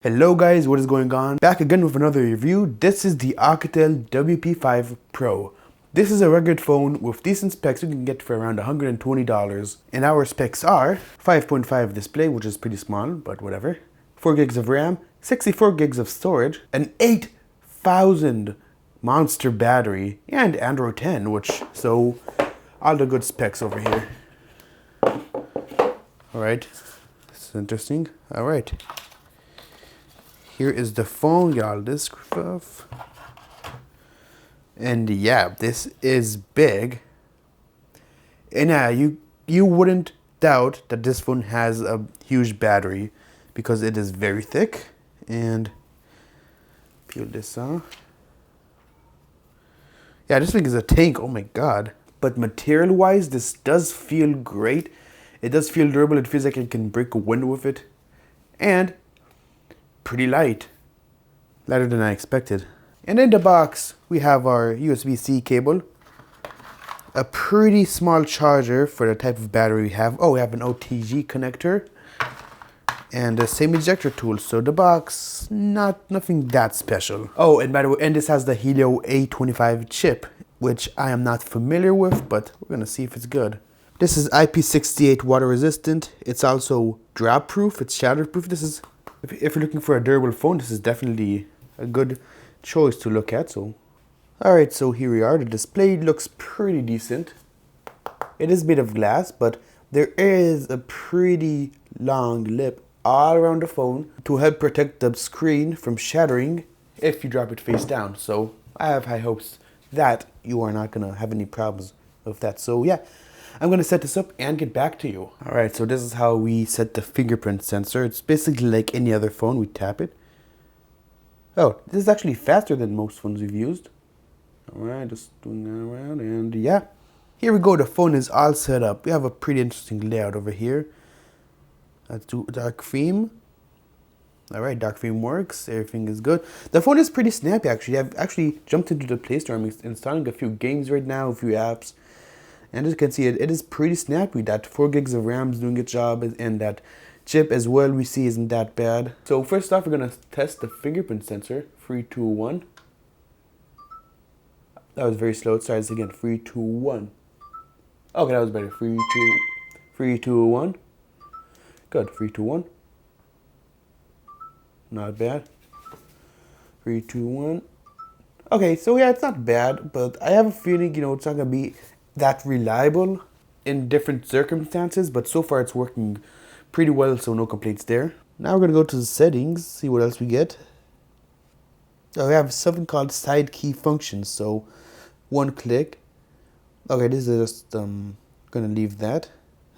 Hello guys, what is going on? Back again with another review. This is the Oukitel WP5 Pro. This is a rugged phone with decent specs you can get for around $120. And our specs are 5.5 display, which is pretty small, but whatever. 4 gigs of RAM, 64 gigs of storage, an 8,000 monster battery, and Android 10, so all the good specs over here. Alright, this is interesting. Alright. Here is the phone, get all this stuff. And yeah, this is big. And you wouldn't doubt that this phone has a huge battery because it is very thick. And peel this off. Yeah, this thing is a tank, oh my god. But material wise, this does feel great. It does feel durable, it feels like I can break a window with it. And pretty lighter than I expected. And in the box we have our USB-C cable, a pretty small charger for the type of battery we have. Oh, we have an OTG connector and the same ejector tool. So the box, nothing that special. Oh, and by the way, and this has the Helio A25 chip, which I am not familiar with, but we're gonna see if it's good. This is IP68 water resistant. It's also drop proof, it's shatter proof. This is, if you're looking for a durable phone, this is definitely a good choice to look at. So, alright, so here we are. The display looks pretty decent. It is made of glass, but there is a pretty long lip all around the phone to help protect the screen from shattering if you drop it face down. So I have high hopes that you are not gonna have any problems with that. So yeah, I'm gonna set this up and get back to you. Alright, so this is how we set the fingerprint sensor. It's basically like any other phone. We tap it. Oh, this is actually faster than most phones we've used. Alright, just doing that around, and yeah. Here we go, the phone is all set up. We have a pretty interesting layout over here. Let's do dark theme. Alright, dark theme works, everything is good. The phone is pretty snappy actually. I've actually jumped into the Play Store. I'm installing a few games right now, a few apps. And as you can see, it is pretty snappy. That 4 gigs of RAM is doing its job, and that chip as well we see isn't that bad. So first off, we're gonna test the fingerprint sensor. 3, 2, 1. That was very slow. Let's try this again. 3, 2, 1. Okay, that was better. 3, 2, 1. Good. 3, 2, 1. Not bad. 3, 2, 1. Okay, so yeah, it's not bad, but I have a feeling, it's not gonna be that reliable in different circumstances, but so far it's working pretty well, so no complaints there. Now we're gonna go to the settings, see what else we get. Oh, we have something called side key functions, so one click. Okay, this is just gonna leave that.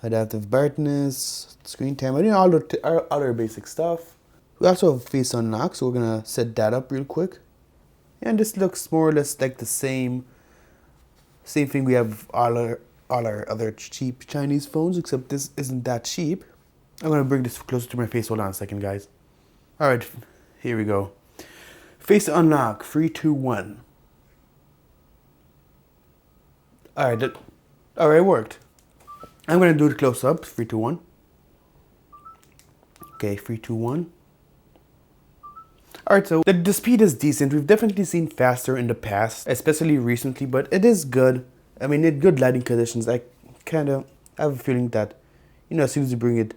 Adaptive brightness, screen time, all the other basic stuff. We also have face unlock, so we're gonna set that up real quick. And this looks more or less like the same thing we have all our other cheap Chinese phones, except this isn't that cheap. I'm gonna bring this closer to my face. Hold on a second, guys. Alright, here we go. Face unlock, 3, 2, 1. Alright, it worked. I'm gonna do the close up, 3, 2, 1. Okay, 3, 2, 1. Alright, so the speed is decent. We've definitely seen faster in the past, especially recently, but it is good. I mean, in good lighting conditions, I kind of have a feeling that, as soon as you bring it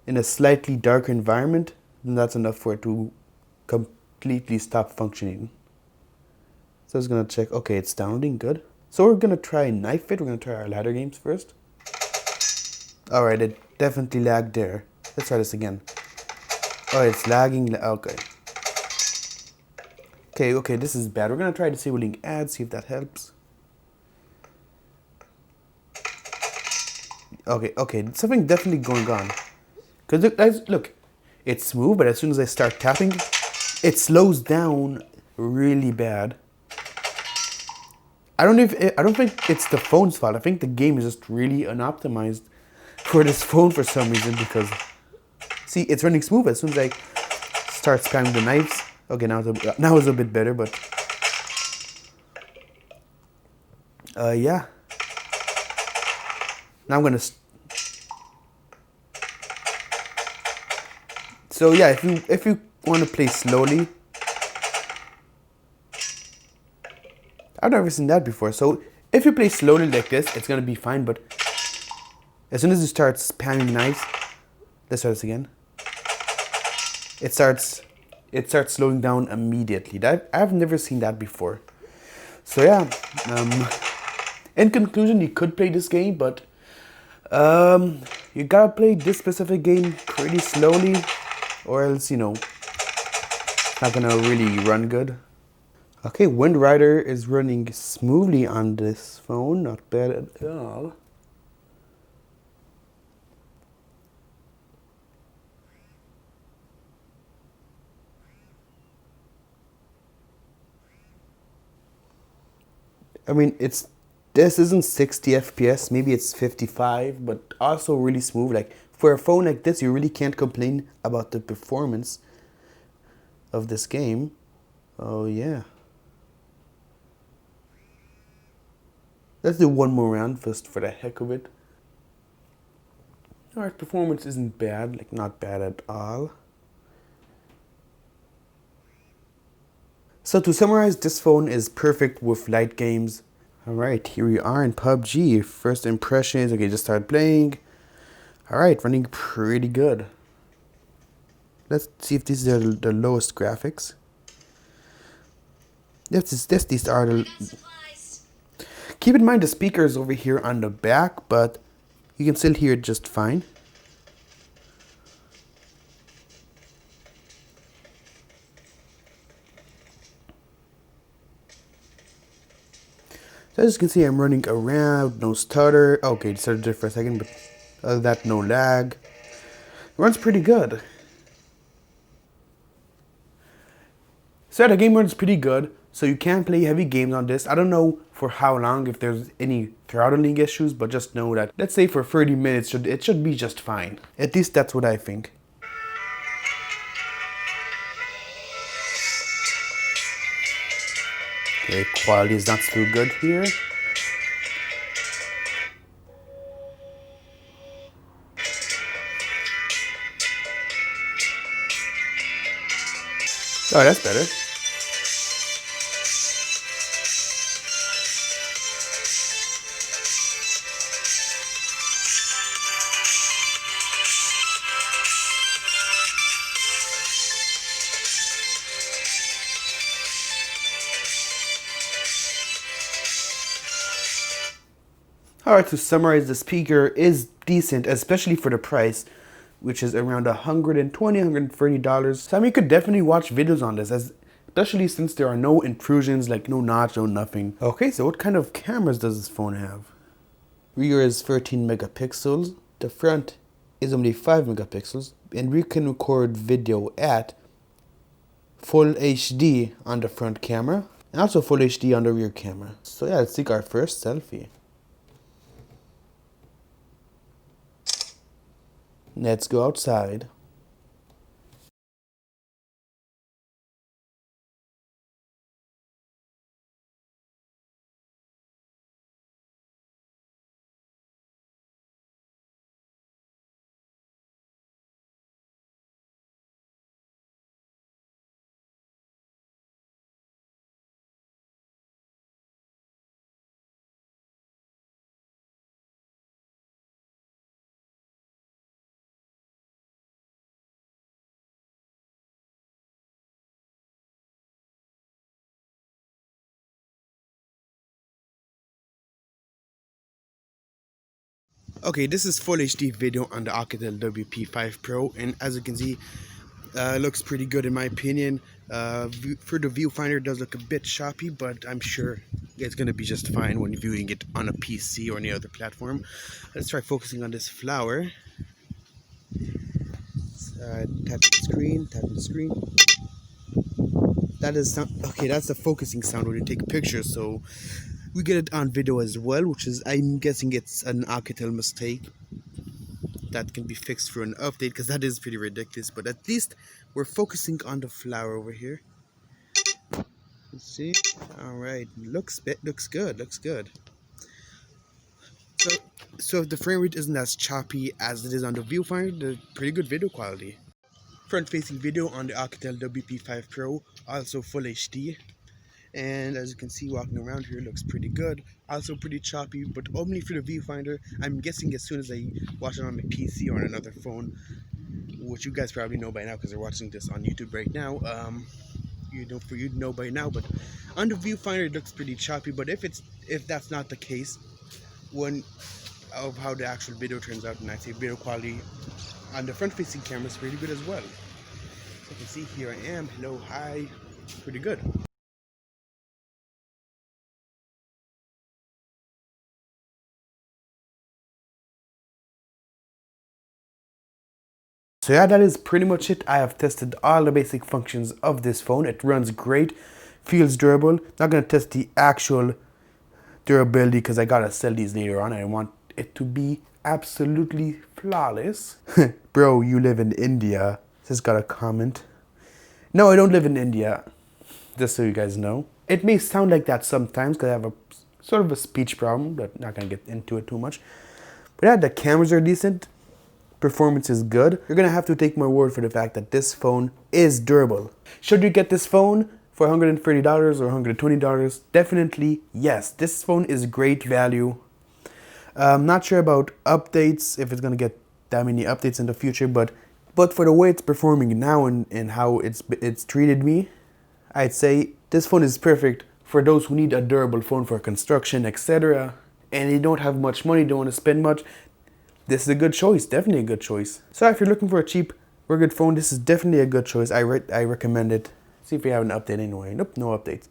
in a slightly darker environment, then that's enough for it to completely stop functioning. So I was going to check. Okay, it's downloading. Good. So we're going to try Knife It. We're going to try our ladder games first. Alright, it definitely lagged there. Let's try this again. Oh, it's lagging. Okay. Okay, this is bad. We're going to try disabling ads, see if that helps. Okay, something definitely going on. Because look, guys, look, it's smooth, but as soon as I start tapping, it slows down really bad. I don't think it's the phone's fault. I think the game is just really unoptimized for this phone for some reason, because see, it's running smooth as soon as I start spamming the knives. Okay, now it's a bit better, but yeah. Now I'm gonna So yeah, if you want to play slowly, I've never seen that before. So if you play slowly like this, it's gonna be fine. But as soon as you start spamming knives, let's try this again. It starts slowing down immediately. I've never seen that before. So yeah, in conclusion, you could play this game, but you gotta play this specific game pretty slowly, or else it's not gonna really run good. Okay, Wind Rider is running smoothly on this phone, not bad at all. I mean, this isn't 60 FPS, maybe it's 55, but also really smooth. Like for a phone like this, you really can't complain about the performance of this game. Oh yeah. Let's do one more round just for the heck of it. Alright, performance isn't bad, like not bad at all. So to summarize, this phone is perfect with light games. Alright, here we are in PUBG. First impressions, okay, just started playing. Alright, running pretty good. Let's see if these are the lowest graphics. These are the... Keep in mind the speaker is over here on the back, but you can still hear it just fine. So as you can see, I'm running around, no stutter. Okay, it started there for a second, but other than that, no lag. It runs pretty good. So the game runs pretty good, so you can play heavy games on this. I don't know for how long, if there's any throttling issues, but just know that, let's say for 30 minutes, it should be just fine. At least that's what I think. Okay, quality is not too good here. Oh, that's better. Alright, to summarize, the speaker is decent, especially for the price, which is around $120, $130. So I mean, you could definitely watch videos on this, especially since there are no intrusions, like no notch, no nothing. Okay, so what kind of cameras does this phone have? Rear is 13 megapixels, the front is only 5 megapixels, and we can record video at full HD on the front camera, and also full HD on the rear camera. So yeah, let's take our first selfie. Let's go outside. Okay, this is full HD video on the Oukitel WP5 Pro, and as you can see, it looks pretty good in my opinion. For the viewfinder, it does look a bit choppy, but I'm sure it's going to be just fine when viewing it on a PC or any other platform. Let's try focusing on this flower. Tap the screen, tap the screen. That is sound. Okay, that's the focusing sound when you take pictures, so we get it on video as well, which is, I'm guessing it's an Oukitel mistake that can be fixed through an update, because that is pretty ridiculous. But at least we're focusing on the flower over here. Let's see. All right, looks good, looks good. So if the frame rate isn't as choppy as it is on the viewfinder, the pretty good video quality. front-facing video on the Oukitel WP5 Pro, also full HD. And as you can see, walking around here looks pretty good. Also pretty choppy, but only for the viewfinder. I'm guessing as soon as I watch it on my PC or on another phone, which you guys probably know by now because they're watching this on YouTube right now. For you to know by now, but on the viewfinder it looks pretty choppy. But if that's not the case, one of how the actual video turns out, and I say video quality on the front-facing camera is pretty good as well. So you can see here I am. Hello, hi, pretty good. So yeah, that is pretty much it. I have tested all the basic functions of this phone. It runs great, feels durable. Not gonna test the actual durability because I gotta sell these later on. I want it to be absolutely flawless. Bro, you live in India. Just got a comment. No, I don't live in India. Just so you guys know. It may sound like that sometimes because I have a sort of a speech problem, but not gonna get into it too much. But yeah, the cameras are decent. Performance is good. You're gonna have to take my word for the fact that this phone is durable. Should you get this phone for $130 or $120? Definitely yes. This phone is great value. I'm not sure about updates, if it's gonna get that many updates in the future, but for the way it's performing now and how it's treated me, I'd say this phone is perfect for those who need a durable phone for construction, etc. And they don't have much money, don't want to spend much. This is a good choice, definitely a good choice. So if you're looking for a cheap, rugged phone, this is definitely a good choice. I recommend it. See if we have an update anyway. Nope, no updates.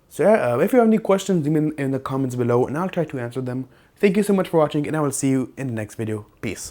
So yeah, if you have any questions, leave them in the comments below and I'll try to answer them. Thank you so much for watching and I will see you in the next video. Peace.